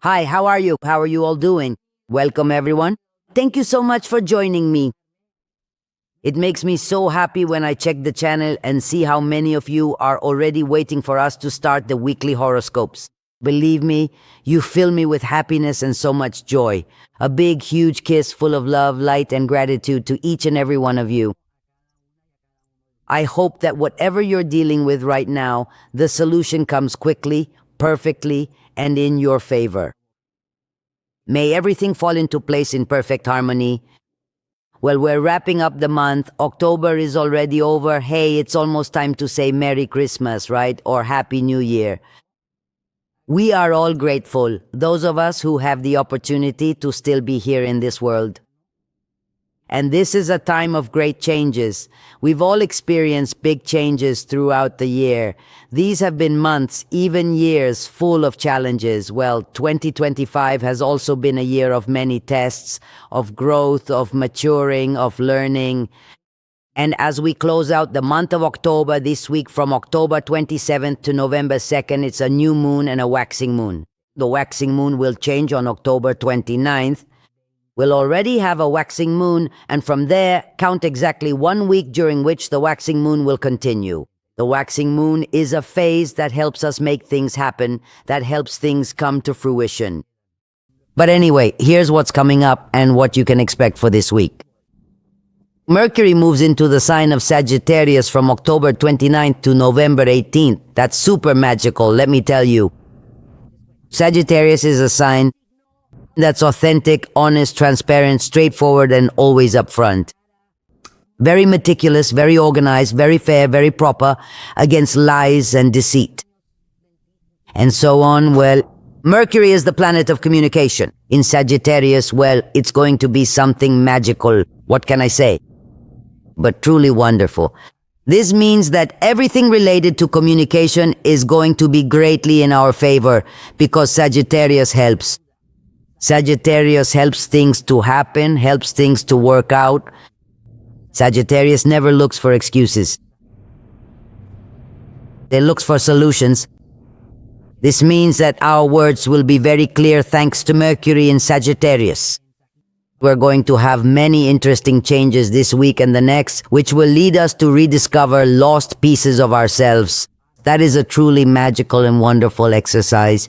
Hi, how are you? How are you all doing? Welcome, everyone. Thank you so much for joining me. It makes me so happy when I check the channel and see how many of you are already waiting for us to start the weekly horoscopes. Believe me, you fill me with happiness and so much joy. A big, huge kiss full of love, light, and gratitude to each and every one of you. I hope that whatever you're dealing with right now, the solution comes quickly, perfectly, and in your favor. May everything fall into place in perfect harmony. Well, we're wrapping up the month. October is already over. Hey, it's almost time to say Merry Christmas, right? Or Happy New Year. We are all grateful, those of us who have the opportunity to still be here in this world. And this is a time of great changes. We've all experienced big changes throughout the year. These have been months, even years, full of challenges. Well, 2025 has also been a year of many tests, of growth, of maturing, of learning. And as we close out the month of October this week, from October 27th to November 2nd, it's a new moon and a waxing moon. The waxing moon will change on October 29th. We'll already have a waxing moon, and from there, count exactly 1 week during which the waxing moon will continue. The waxing moon is a phase that helps us make things happen, that helps things come to fruition. But anyway, here's what's coming up and what you can expect for this week. Mercury moves into the sign of Sagittarius from October 29th to November 18th. That's super magical, let me tell you. Sagittarius is a sign that's authentic, honest, transparent, straightforward, and always upfront. Very meticulous, very organized, very fair, very proper, against lies and deceit. And so on. Well, Mercury is the planet of communication. In Sagittarius, well, it's going to be something magical. What can I say? But truly wonderful. This means that everything related to communication is going to be greatly in our favor because Sagittarius helps. Sagittarius helps things to happen, helps things to work out. Sagittarius never looks for excuses. It looks for solutions. This means that our words will be very clear thanks to Mercury in Sagittarius. We're going to have many interesting changes this week and the next, which will lead us to rediscover lost pieces of ourselves. That is a truly magical and wonderful exercise.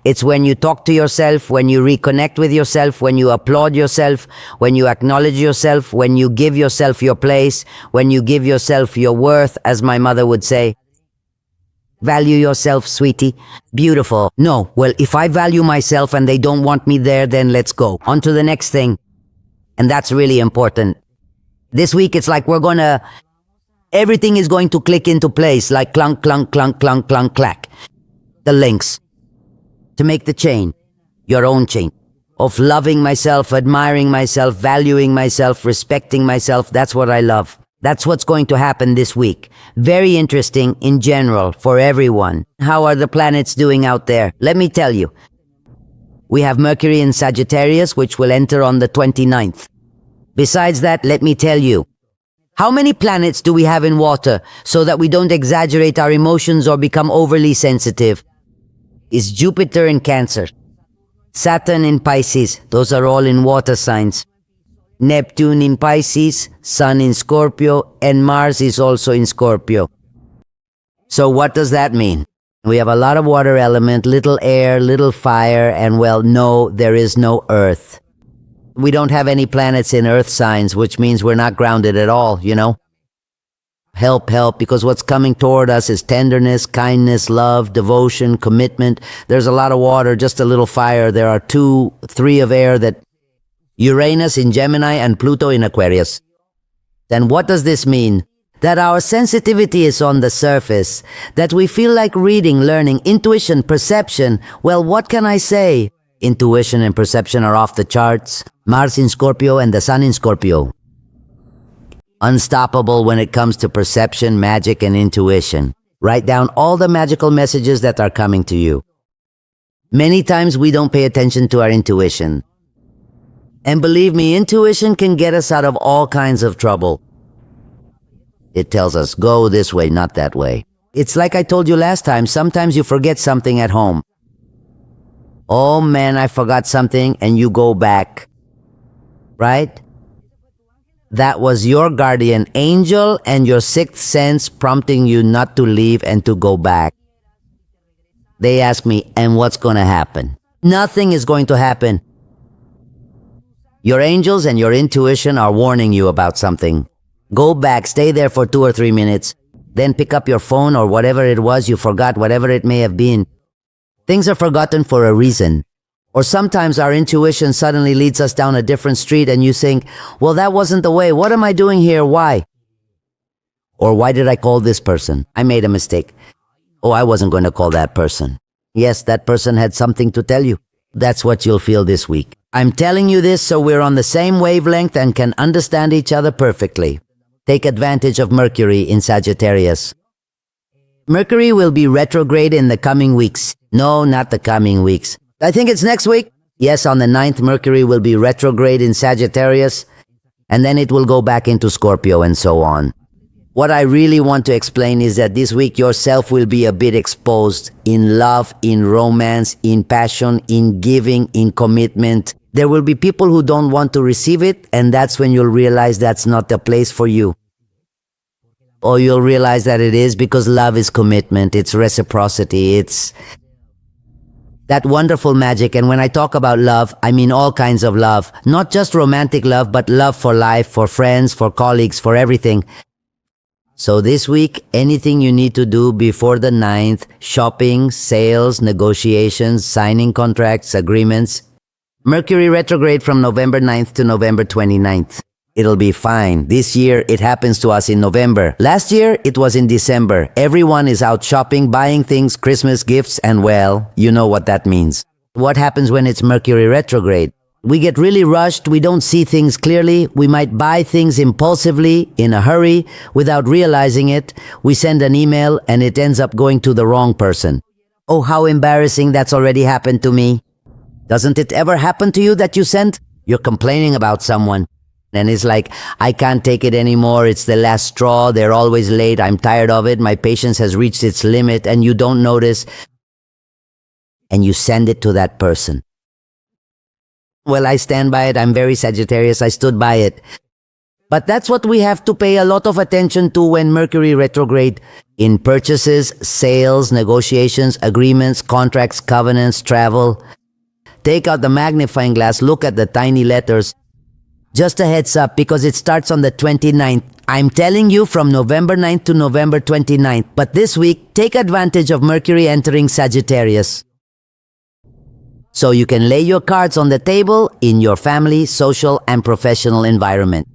It's when you talk to yourself, when you reconnect with yourself, when you applaud yourself, when you acknowledge yourself, when you give yourself your place, when you give yourself your worth, as my mother would say. Value yourself, sweetie. Beautiful. No, well, if I value myself and they don't want me there, then let's go. On to the next thing. And that's really important. This week, it's like everything is going to click into place, like clunk, clunk, clunk, clunk, clunk, clack. The links. To make the chain, your own chain, of loving myself, admiring myself, valuing myself, respecting myself. That's what I love. That's what's going to happen this week. Very interesting in general for everyone. How are the planets doing out there? Let me tell you. We have Mercury in Sagittarius, which will enter on the 29th. Besides that, let me tell you. How many planets do we have in water so that we don't exaggerate our emotions or become overly sensitive? Is Jupiter in Cancer, Saturn in Pisces, those are all in water signs, Neptune in Pisces, Sun in Scorpio, and Mars is also in Scorpio. So what does that mean? We have a lot of water element, little air, little fire, and well, no, there is no Earth. We don't have any planets in Earth signs, which means we're not grounded at all, you know? Help, because what's coming toward us is tenderness, kindness, love, devotion, commitment. There's a lot of water, just a little fire. There are 2, 3 of air, that Uranus in Gemini and Pluto in Aquarius. Then what does this mean? That our sensitivity is on the surface, that we feel like reading, learning, intuition, perception. Well, what can I say? Intuition and perception are off the charts. Mars in Scorpio and the Sun in Scorpio. Unstoppable when it comes to perception, magic, and intuition. Write down all the magical messages that are coming to you. Many times we don't pay attention to our intuition. And believe me, intuition can get us out of all kinds of trouble. It tells us, go this way, not that way. It's like I told you last time, sometimes you forget something at home. Oh man, I forgot something, and you go back. Right? That was your guardian angel and your sixth sense prompting you not to leave and to go back. They ask me, and what's going to happen? Nothing is going to happen. Your angels and your intuition are warning you about something. Go back, stay there for 2 or 3 minutes, then pick up your phone or whatever it was you forgot, whatever it may have been. Things are forgotten for a reason. Or sometimes our intuition suddenly leads us down a different street and you think, well, that wasn't the way. What am I doing here? Why? Or why did I call this person? I made a mistake. Oh, I wasn't going to call that person. Yes, that person had something to tell you. That's what you'll feel this week. I'm telling you this so we're on the same wavelength and can understand each other perfectly. Take advantage of Mercury in Sagittarius. Mercury will be retrograde in the coming weeks. No, not the coming weeks. I think it's next week. Yes, on the 9th, Mercury will be retrograde in Sagittarius, and then it will go back into Scorpio and so on. What I really want to explain is that this week yourself will be a bit exposed in love, in romance, in passion, in giving, in commitment. There will be people who don't want to receive it, and that's when you'll realize that's not the place for you. Or you'll realize that it is, because love is commitment, it's reciprocity, it's that wonderful magic. And when I talk about love, I mean all kinds of love. Not just romantic love, but love for life, for friends, for colleagues, for everything. So this week, anything you need to do before the 9th, shopping, sales, negotiations, signing contracts, agreements. Mercury retrograde from November 9th to November 29th. It'll be fine. This year, it happens to us in November. Last year, it was in December. Everyone is out shopping, buying things, Christmas gifts, and well, you know what that means. What happens when it's Mercury retrograde? We get really rushed, we don't see things clearly, we might buy things impulsively, in a hurry, without realizing it. We send an email and it ends up going to the wrong person. Oh, how embarrassing, that's already happened to me. Doesn't it ever happen to you that you sent? You're complaining about someone. And it's like, I can't take it anymore, it's the last straw, they're always late, I'm tired of it, my patience has reached its limit, and you don't notice. And you send it to that person. Well, I stand by it, I'm very Sagittarius, I stood by it. But that's what we have to pay a lot of attention to when Mercury retrograde. In purchases, sales, negotiations, agreements, contracts, covenants, travel. Take out the magnifying glass, look at the tiny letters. Just a heads up, because it starts on the 29th. I'm telling you from November 9th to November 29th. But this week, take advantage of Mercury entering Sagittarius. So you can lay your cards on the table in your family, social, and professional environment.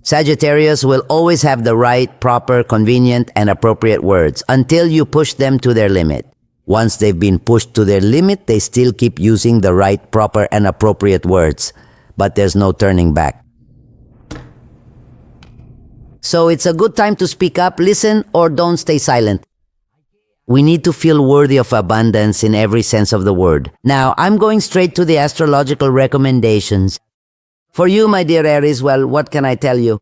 Sagittarius will always have the right, proper, convenient, and appropriate words until you push them to their limit. Once they've been pushed to their limit, they still keep using the right, proper, and appropriate words. But there's no turning back. So it's a good time to speak up, listen, or don't stay silent. We need to feel worthy of abundance in every sense of the word. Now, I'm going straight to the astrological recommendations. For you, my dear Aries, well, what can I tell you?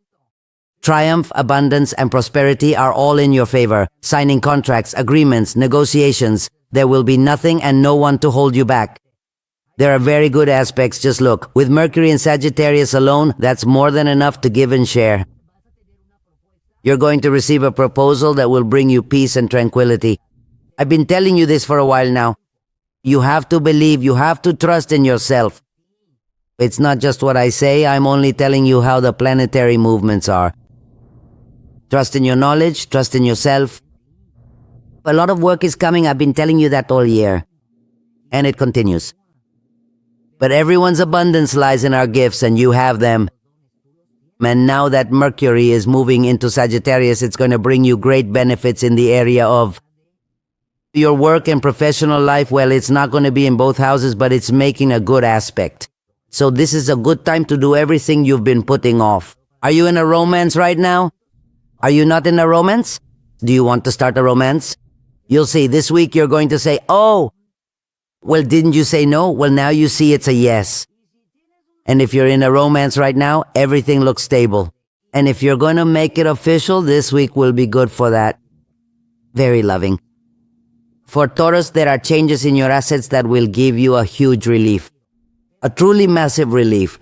Triumph, abundance, and prosperity are all in your favor. Signing contracts, agreements, negotiations. There will be nothing and no one to hold you back. There are very good aspects, just look. With Mercury in Sagittarius alone, that's more than enough to give and share. You're going to receive a proposal that will bring you peace and tranquility. I've been telling you this for a while now. You have to believe, you have to trust in yourself. It's not just what I say, I'm only telling you how the planetary movements are. Trust in your knowledge, trust in yourself. A lot of work is coming, I've been telling you that all year. And it continues. But everyone's abundance lies in our gifts, and you have them. And now that Mercury is moving into Sagittarius, it's going to bring you great benefits in the area of your work and professional life. Well, it's not going to be in both houses, but it's making a good aspect. So this is a good time to do everything you've been putting off. Are you in a romance right now? Are you not in a romance? Do you want to start a romance? You'll see, this week you're going to say, oh, well, didn't you say no? Well, now you see it's a yes. And if you're in a romance right now, everything looks stable. And if you're going to make it official, this week will be good for that. Very loving. For Taurus, there are changes in your assets that will give you a huge relief. A truly massive relief.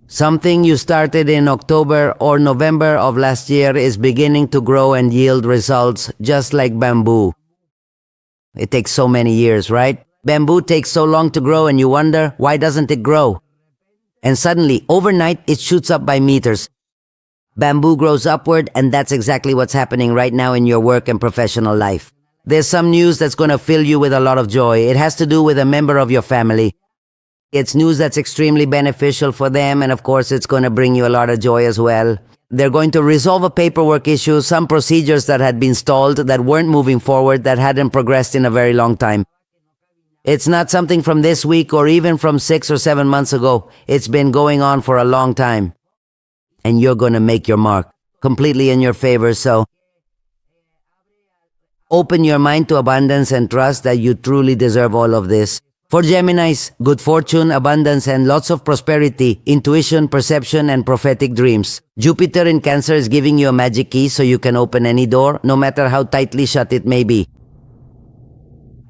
Something you started in October or November of last year is beginning to grow and yield results, just like bamboo. It takes so many years, right? Bamboo takes so long to grow and you wonder, why doesn't it grow? And suddenly, overnight, it shoots up by meters. Bamboo grows upward, and that's exactly what's happening right now in your work and professional life. There's some news that's going to fill you with a lot of joy. It has to do with a member of your family. It's news that's extremely beneficial for them, and of course it's going to bring you a lot of joy as well. They're going to resolve a paperwork issue, some procedures that had been stalled, that weren't moving forward, that hadn't progressed in a very long time. It's not something from this week or even from 6 or 7 months ago. It's been going on for a long time. And you're going to make your mark completely in your favor, so open your mind to abundance and trust that you truly deserve all of this. For Geminis, good fortune, abundance, and lots of prosperity, intuition, perception, and prophetic dreams. Jupiter in Cancer is giving you a magic key so you can open any door, no matter how tightly shut it may be.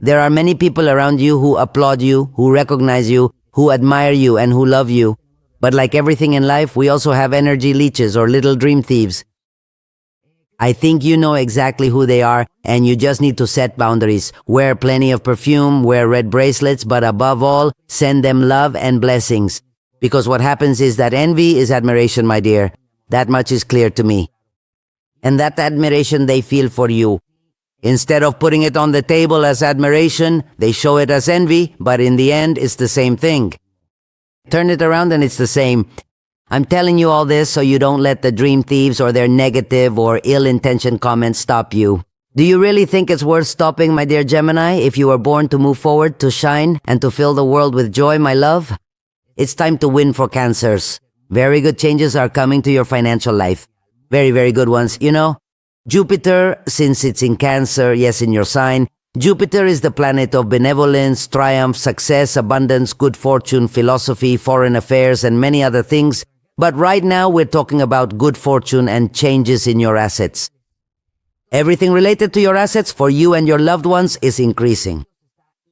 There are many people around you who applaud you, who recognize you, who admire you, and who love you. But like everything in life, we also have energy leeches or little dream thieves. I think you know exactly who they are, and you just need to set boundaries. Wear plenty of perfume, wear red bracelets, but above all, send them love and blessings. Because what happens is that envy is admiration, my dear. That much is clear to me. And that admiration they feel for you. Instead of putting it on the table as admiration, they show it as envy, but in the end, it's the same thing. Turn it around and it's the same. I'm telling you all this so you don't let the dream thieves or their negative or ill-intentioned comments stop you. Do you really think it's worth stopping, my dear Gemini, if you were born to move forward, to shine, and to fill the world with joy, my love? It's time to win for Cancers. Very good changes are coming to your financial life. Very, very good ones. You know, Jupiter, since it's in Cancer, yes, in your sign, Jupiter is the planet of benevolence, triumph, success, abundance, good fortune, philosophy, foreign affairs, and many other things. But right now we're talking about good fortune and changes in your assets. Everything related to your assets for you and your loved ones is increasing.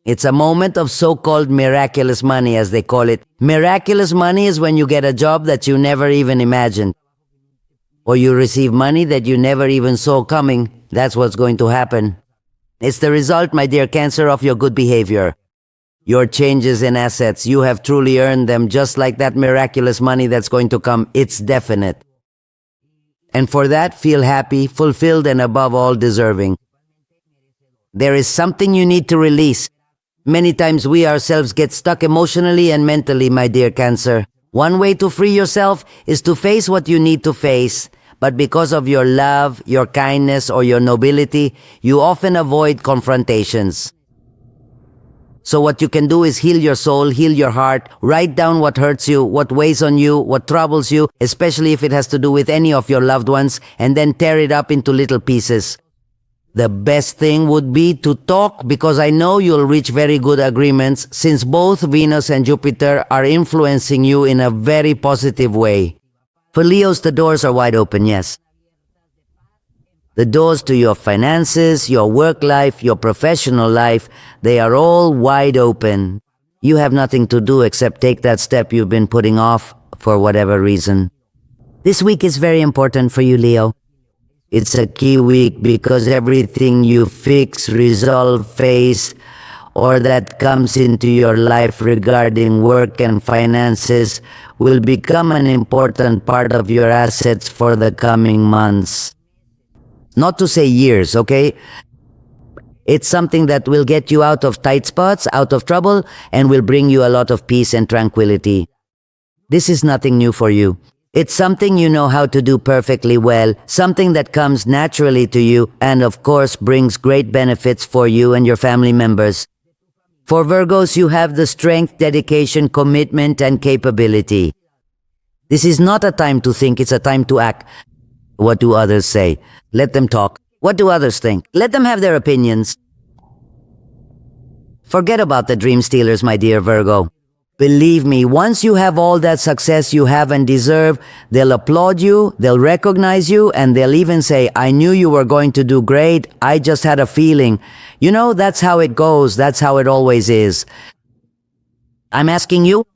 It's a moment of so-called miraculous money, as they call it. Miraculous money is when you get a job that you never even imagined. Or you receive money that you never even saw coming. That's what's going to happen. It's the result, my dear Cancer, of your good behavior. Your changes in assets, you have truly earned them, just like that miraculous money that's going to come. It's definite. And for that, feel happy, fulfilled, and above all, deserving. There is something you need to release. Many times we ourselves get stuck emotionally and mentally, my dear Cancer. One way to free yourself is to face what you need to face. But because of your love, your kindness, or your nobility, you often avoid confrontations. So what you can do is heal your soul, heal your heart, write down what hurts you, what weighs on you, what troubles you, especially if it has to do with any of your loved ones, and then tear it up into little pieces. The best thing would be to talk, because I know you'll reach very good agreements since both Venus and Jupiter are influencing you in a very positive way. For Leos, the doors are wide open, yes. The doors to your finances, your work life, your professional life, they are all wide open. You have nothing to do except take that step you've been putting off for whatever reason. This week is very important for you, Leo. It's a key week because everything you fix, resolve, face, or that comes into your life regarding work and finances will become an important part of your assets for the coming months. Not to say years, okay? It's something that will get you out of tight spots, out of trouble, and will bring you a lot of peace and tranquility. This is nothing new for you. It's something you know how to do perfectly well, something that comes naturally to you, and of course brings great benefits for you and your family members. For Virgos, you have the strength, dedication, commitment, and capability. This is not a time to think, it's a time to act. What do others say? Let them talk. What do others think? Let them have their opinions. Forget about the dream stealers, my dear Virgo. Believe me, once you have all that success you have and deserve, they'll applaud you, they'll recognize you, and they'll even say, I knew you were going to do great, I just had a feeling. You know, that's how it goes, that's how it always is. I'm asking you,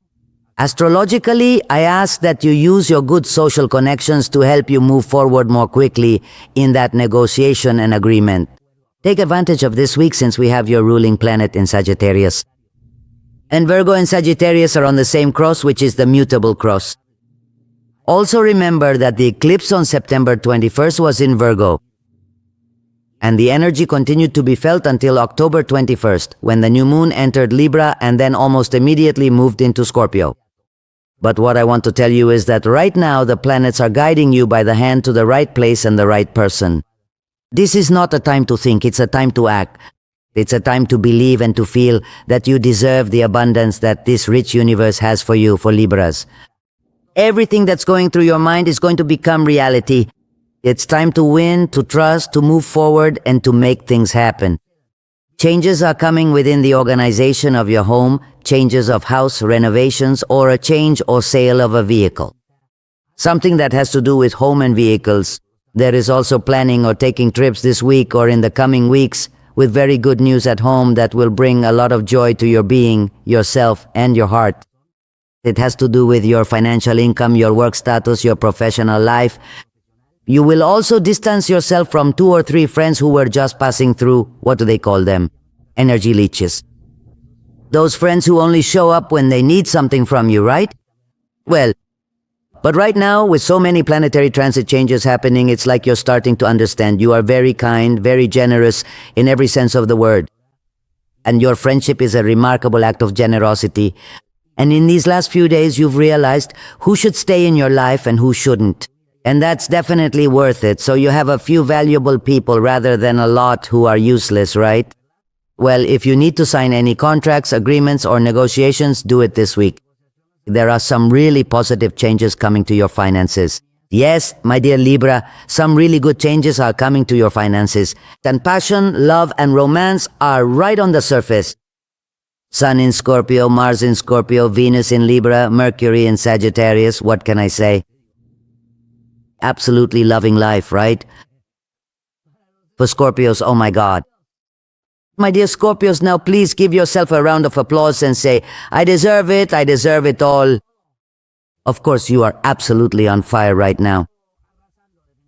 astrologically, I ask that you use your good social connections to help you move forward more quickly in that negotiation and agreement. Take advantage of this week since we have your ruling planet in Sagittarius. And Virgo and Sagittarius are on the same cross, which is the mutable cross. Also remember that the eclipse on September 21st was in Virgo. And the energy continued to be felt until October 21st, when the new moon entered Libra and then almost immediately moved into Scorpio. But what I want to tell you is that right now the planets are guiding you by the hand to the right place and the right person. This is not a time to think, it's a time to act. It's a time to believe and to feel that you deserve the abundance that this rich universe has for you, for Libras. Everything that's going through your mind is going to become reality. It's time to win, to trust, to move forward, and to make things happen. Changes are coming within the organization of your home, changes of house renovations, or a change or sale of a vehicle. Something that has to do with home and vehicles. There is also planning or taking trips this week or in the coming weeks, with very good news at home that will bring a lot of joy to your being, yourself, and your heart. It has to do with your financial income, your work status, your professional life. You will also distance yourself from 2 or 3 friends who were just passing through, what do they call them? Energy leeches. Those friends who only show up when they need something from you, right? Well, but right now, with so many planetary transit changes happening, it's like you're starting to understand. You are very kind, very generous in every sense of the word. And your friendship is a remarkable act of generosity. And in these last few days, you've realized who should stay in your life and who shouldn't. And that's definitely worth it. So you have a few valuable people rather than a lot who are useless, right? Well, if you need to sign any contracts, agreements, or negotiations, do it this week. There are some really positive changes coming to your finances. Yes, my dear Libra, some really good changes are coming to your finances. And passion, love, and romance are right on the surface. Sun in Scorpio, Mars in Scorpio, Venus in Libra, Mercury in Sagittarius. What can I say? Absolutely loving life, right? For Scorpios, oh my God. My dear Scorpios, now please give yourself a round of applause and say, I deserve it all. Of course, you are absolutely on fire right now.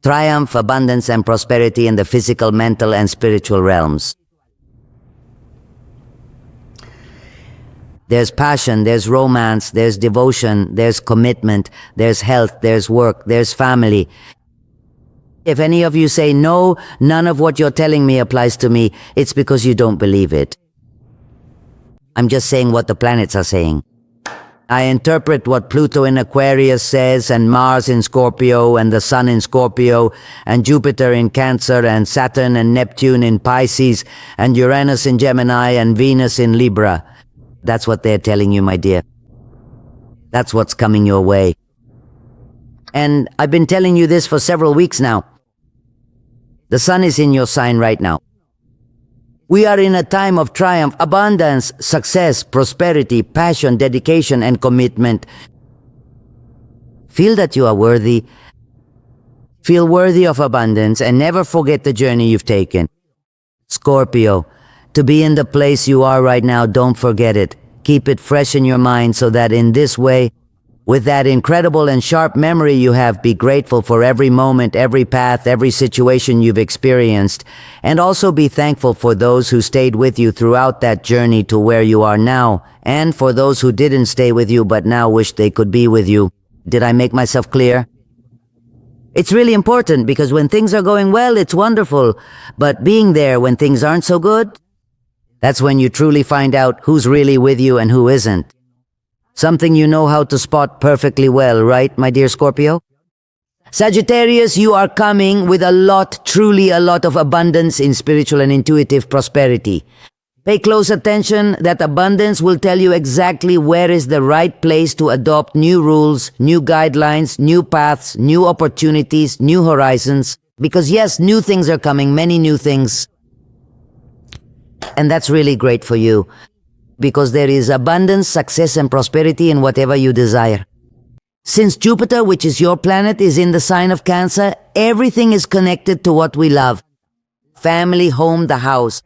Triumph, abundance, and prosperity in the physical, mental, and spiritual realms. There's passion, there's romance, there's devotion, there's commitment, there's health, there's work, there's family. If any of you say, no, none of what you're telling me applies to me, it's because you don't believe it. I'm just saying what the planets are saying. I interpret what Pluto in Aquarius says, and Mars in Scorpio, and the Sun in Scorpio, and Jupiter in Cancer, and Saturn and Neptune in Pisces, and Uranus in Gemini, and Venus in Libra. That's what they're telling you, my dear. That's what's coming your way. And I've been telling you this for several weeks now. The sun is in your sign right now. We are in a time of triumph, abundance, success, prosperity, passion, dedication, and commitment. Feel that you are worthy. Feel worthy of abundance and never forget the journey you've taken. Scorpio, to be in the place you are right now, don't forget it. Keep it fresh in your mind so that in this way, with that incredible and sharp memory you have, be grateful for every moment, every path, every situation you've experienced, and also be thankful for those who stayed with you throughout that journey to where you are now, and for those who didn't stay with you but now wish they could be with you. Did I make myself clear? It's really important because when things are going well, it's wonderful, but being there when things aren't so good, that's when you truly find out who's really with you and who isn't. Something you know how to spot perfectly well, right, my dear Scorpio? Sagittarius, you are coming with a lot, truly a lot of abundance in spiritual and intuitive prosperity. Pay close attention. That abundance will tell you exactly where is the right place to adopt new rules, new guidelines, new paths, new opportunities, new horizons. Because yes, new things are coming, many new things. And that's really great for you. because there is abundance, success, and prosperity in whatever you desire. Since Jupiter, which is your planet, is in the sign of Cancer, everything is connected to what we love. Family, home, the house.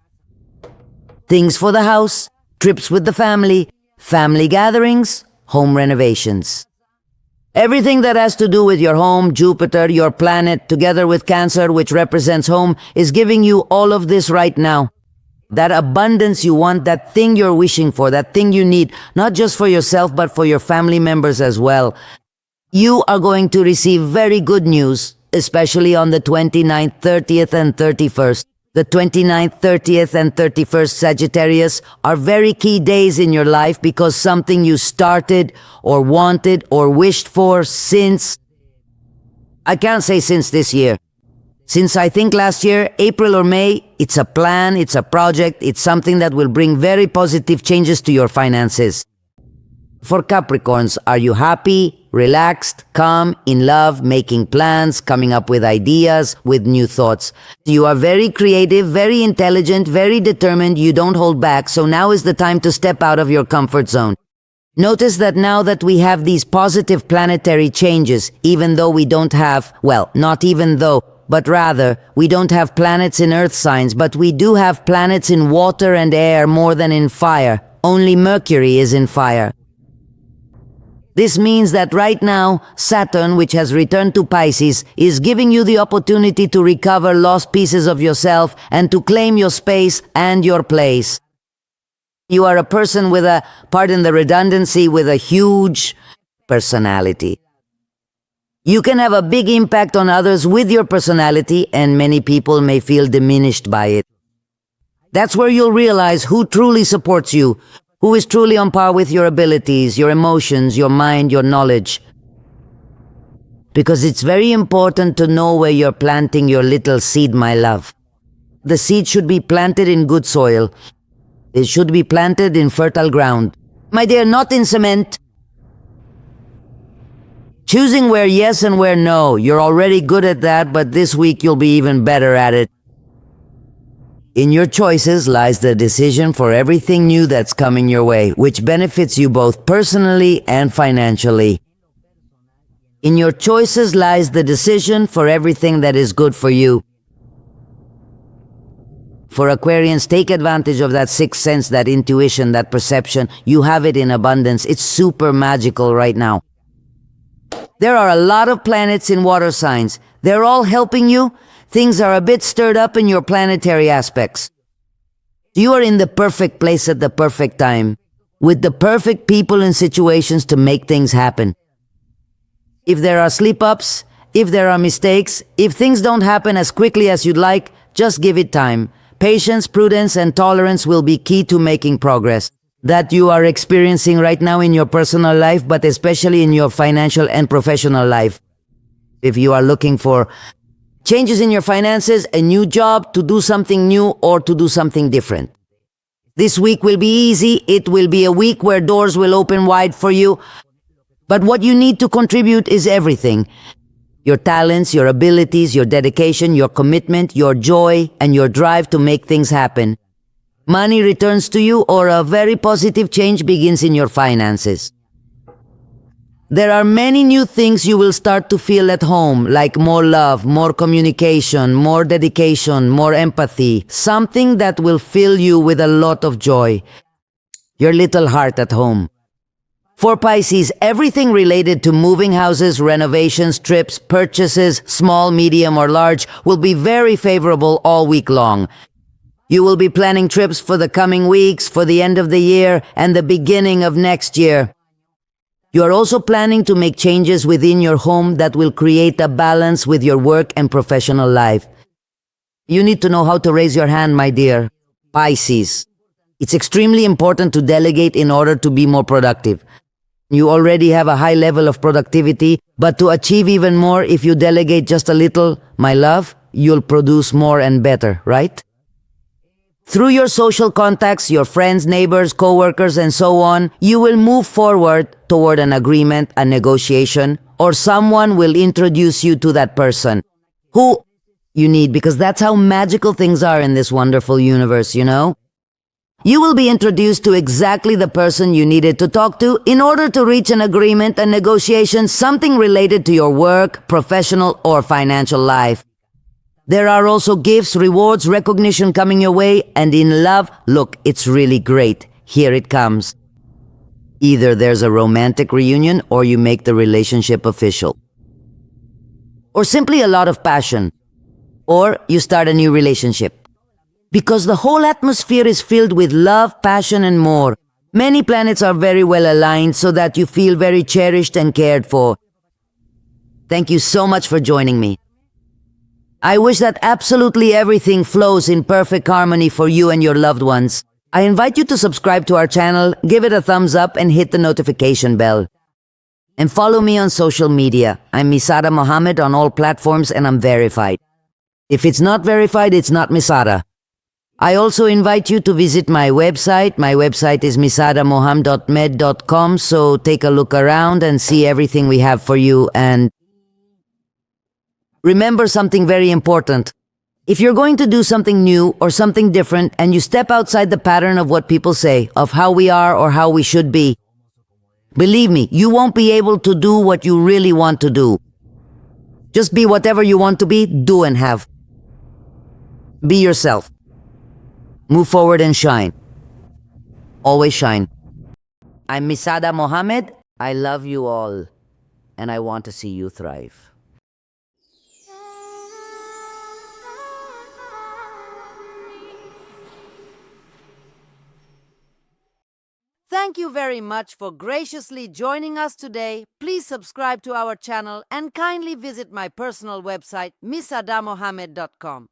Things for the house, trips with the family gatherings, home renovations. Everything that has to do with your home, Jupiter, your planet, together with Cancer, which represents home, is giving you all of this right now. That abundance you want, that thing you're wishing for, that thing you need, not just for yourself, but for your family members as well. You are going to receive very good news, especially on the 29th, 30th, and 31st. The 29th, 30th, and 31st Sagittarius are very key days in your life because something you started or wanted or wished for since, I can't say since this year. Since I think last year, April or May, it's a plan, it's a project, it's something that will bring very positive changes to your finances. For Capricorns, are you happy, relaxed, calm, in love, making plans, coming up with ideas, with new thoughts? You are very creative, very intelligent, very determined, you don't hold back, so now is the time to step out of your comfort zone. Notice that now that we have these positive planetary changes, even though we don't have, well, not even though, but rather, we don't have planets in earth signs, but we do have planets in water and air more than in fire. Only Mercury is in fire. This means that right now, Saturn, which has returned to Pisces, is giving you the opportunity to recover lost pieces of yourself and to claim your space and your place. You are a person with a, pardon the redundancy, with a huge personality. You can have a big impact on others with your personality, and many people may feel diminished by it. That's where you'll realize who truly supports you, who is truly on par with your abilities, your emotions, your mind, your knowledge. Because it's very important to know where you're planting your little seed, my love. The seed should be planted in good soil. It should be planted in fertile ground. My dear, not in cement. Choosing where yes and where no. You're already good at that, but this week you'll be even better at it. In your choices lies the decision for everything new that's coming your way, which benefits you both personally and financially. In your choices lies the decision for everything that is good for you. For Aquarians, take advantage of that sixth sense, that intuition, that perception. You have it in abundance. It's super magical right now. There are a lot of planets in water signs. They're all helping you. Things are a bit stirred up in your planetary aspects. You are in the perfect place at the perfect time, with the perfect people and situations to make things happen. If there are slip-ups, if there are mistakes, if things don't happen as quickly as you'd like, just give it time. Patience, prudence, and tolerance will be key to making progress that you are experiencing right now in your personal life, but especially in your financial and professional life. If you are looking for changes in your finances, a new job, to do something new, or to do something different. This week will be easy. It will be a week where doors will open wide for you. But what you need to contribute is everything. Your talents, your abilities, your dedication, your commitment, your joy, and your drive to make things happen. Money returns to you, or a very positive change begins in your finances. There are many new things you will start to feel at home, like more love, more communication, more dedication, more empathy, something that will fill you with a lot of joy. Your little heart at home. For Pisces, everything related to moving houses, renovations, trips, purchases, small, medium, or large, will be very favorable all week long. You will be planning trips for the coming weeks, for the end of the year, and the beginning of next year. You are also planning to make changes within your home that will create a balance with your work and professional life. You need to know how to raise your hand, my dear Pisces. It's extremely important to delegate in order to be more productive. You already have a high level of productivity, but to achieve even more, if you delegate just a little, my love, you'll produce more and better, right? Through your social contacts, your friends, neighbors, co-workers, and so on, you will move forward toward an agreement, a negotiation, or someone will introduce you to that person who you need, because that's how magical things are in this wonderful universe, you know? You will be introduced to exactly the person you needed to talk to in order to reach an agreement and negotiation, something related to your work, professional, or financial life. There are also gifts, rewards, recognition coming your way, and in love, look, it's really great. Here it comes. Either there's a romantic reunion or you make the relationship official. Or simply a lot of passion. Or you start a new relationship. Because the whole atmosphere is filled with love, passion, and more. Many planets are very well aligned so that you feel very cherished and cared for. Thank you so much for joining me. I wish that absolutely everything flows in perfect harmony for you and your loved ones. I invite you to subscribe to our channel, give it a thumbs up, and hit the notification bell. And follow me on social media. I'm Mizada Mohamed on all platforms and I'm verified. If it's not verified, it's not Mizada. I also invite you to visit my website. My website is mizadamohamed.med.com, so take a look around and see everything we have for you. And remember something very important. If you're going to do something new or something different and you step outside the pattern of what people say, of how we are or how we should be, believe me, you won't be able to do what you really want to do. Just be whatever you want to be, do and have. Be yourself. Move forward and shine. Always shine. I'm Mizada Mohamed. I love you all. And I want to see you thrive. Thank you very much for graciously joining us today. Please subscribe to our channel and kindly visit my personal website, mizadamohamed.com.